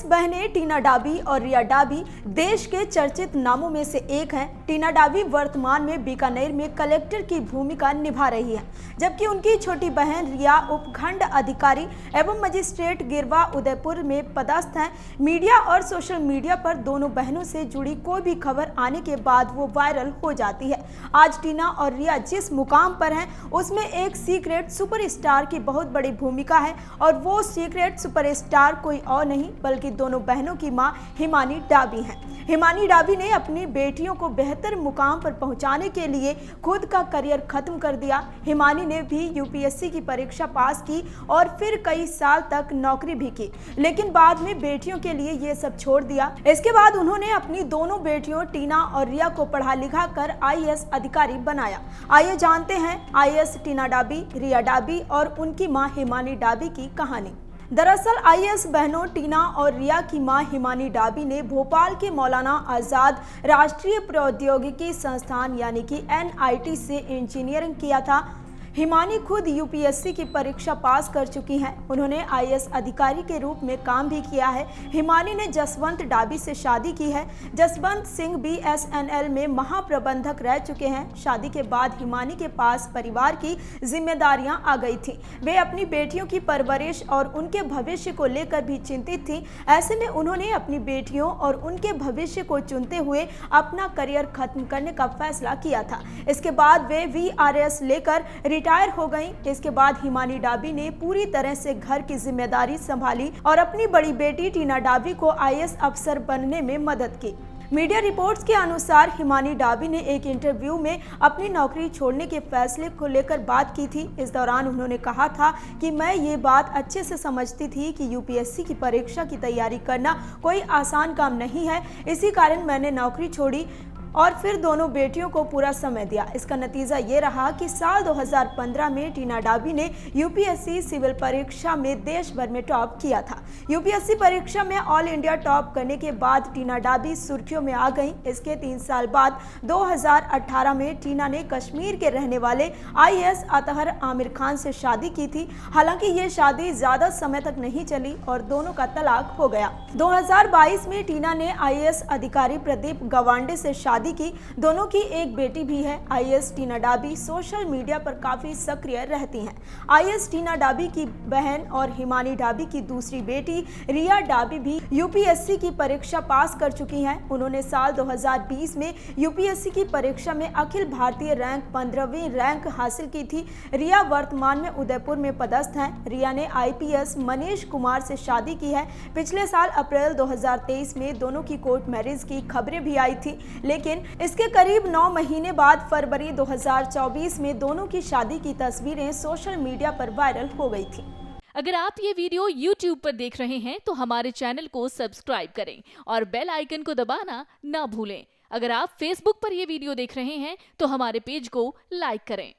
बहनें टीना डाबी और रिया डाबी देश के चर्चित नामों में से एक हैं। टीना डाबी वर्तमान में बीकानेर में कलेक्टर की भूमिका निभा रही है, जबकि उनकी छोटी बहन रिया उपखंड अधिकारी एवं मजिस्ट्रेट गिरवा उदयपुर में पदस्थ हैं। मीडिया और सोशल मीडिया पर दोनों बहनों से जुड़ी कोई भी खबर आने के बाद वो वायरल हो जाती है। आज टीना और रिया जिस मुकाम पर हैं, उसमें एक सीक्रेट सुपरस्टार की बहुत बड़ी भूमिका है और वो सीक्रेट सुपरस्टार कोई और नहीं बल्कि दोनों बहनों की मां हिमानी डाबी हैं। हिमानी डाबी ने अपनी बेटियों को बेहतर मुकाम पर पहुंचाने के लिए खुद का करियर खत्म कर दिया। हिमानी ने भी यूपीएससी की परीक्षा पास की और फिर कई साल तक नौकरी भी की, लेकिन बाद में बेटियों के लिए ये सब छोड़ दिया। इसके बाद उन्होंने अपनी दोनों बेटियों टीना और रिया को पढ़ा लिखा कर आईएएस अधिकारी बनाया। आइए जानते हैं आईएएस टीना डाबी, रिया डाबी और उनकी मां हिमानी डाबी की कहानी। दरअसल आईएएस बहनों टीना और रिया की मां हिमानी डाबी ने भोपाल के मौलाना आजाद राष्ट्रीय प्रौद्योगिकी संस्थान यानी कि एनआईटी से इंजीनियरिंग किया था। हिमानी खुद यूपीएससी की परीक्षा पास कर चुकी हैं। उन्होंने आईएएस अधिकारी के रूप में काम भी किया है। हिमानी ने जसवंत डाबी से शादी की है। जसवंत सिंह बीएसएनएल में महाप्रबंधक रह चुके हैं। शादी के बाद हिमानी के पास परिवार की जिम्मेदारियां आ गई थी। वे अपनी बेटियों की परवरिश और उनके भविष्य को लेकर भी चिंतित थी। ऐसे में उन्होंने अपनी बेटियों और उनके भविष्य को चुनते हुए अपना करियर खत्म करने का फैसला किया था। इसके बाद वे वीआरएस लेकर रिटायर हो गईं। इसके बाद हिमानी डाबी ने पूरी तरह से घर की जिम्मेदारी संभाली और अपनी बड़ी बेटी टीना डाबी को आईएएस अफसर बनने में मदद की। मीडिया रिपोर्ट्स के अनुसार हिमानी डाबी ने एक इंटरव्यू में अपनी नौकरी छोड़ने के फैसले को लेकर बात की थी। इस दौरान उन्होंने कहा था कि मैं ये बात अच्छे से समझती थी कि यूपीएससी की परीक्षा की तैयारी करना कोई आसान काम नहीं है। इसी कारण मैंने नौकरी छोड़ी और फिर दोनों बेटियों को पूरा समय दिया। इसका नतीजा ये रहा कि साल 2015 में टीना डाबी ने यूपीएससी सिविल परीक्षा में देश भर में टॉप किया था। यूपीएससी परीक्षा में ऑल इंडिया टॉप करने के बाद टीना डाबी सुर्खियों में आ गईं। इसके 3 साल बाद 2018 में टीना ने कश्मीर के रहने वाले आईएएस अतहर आमिर खान से शादी की थी। हालांकि ये शादी ज्यादा समय तक नहीं चली और दोनों का तलाक हो गया। 2022 में टीना ने आईएएस अधिकारी प्रदीप गवांडे से शादी की। दोनों की एक बेटी भी है। आईएएस टीना डाबी सोशल मीडिया पर काफी सक्रिय रहती हैं। आईएएस टीना डाबी की बहन और हिमानी डाबी की दूसरी बेटी रिया डाबी भी यूपीएससी की परीक्षा पास कर चुकी हैं। उन्होंने साल 2020 में यूपीएससी की परीक्षा में अखिल भारतीय रैंक 15वीं रैंक हासिल की थी। रिया वर्तमान में उदयपुर में पदस्थ हैं। रिया ने आईपीएस मनीष कुमार से शादी की है। पिछले साल अप्रैल 2023 में दोनों की कोर्ट मैरिज की खबरें भी आई थी, लेकिन इसके करीब 9 महीने बाद फरवरी 2024 में दोनों की शादी की तस्वीरें सोशल मीडिया पर वायरल हो गई थी। अगर आप ये वीडियो YouTube पर देख रहे हैं तो हमारे चैनल को सब्सक्राइब करें और बेल आइकन को दबाना ना भूलें। अगर आप Facebook पर ये वीडियो देख रहे हैं तो हमारे पेज को लाइक करें।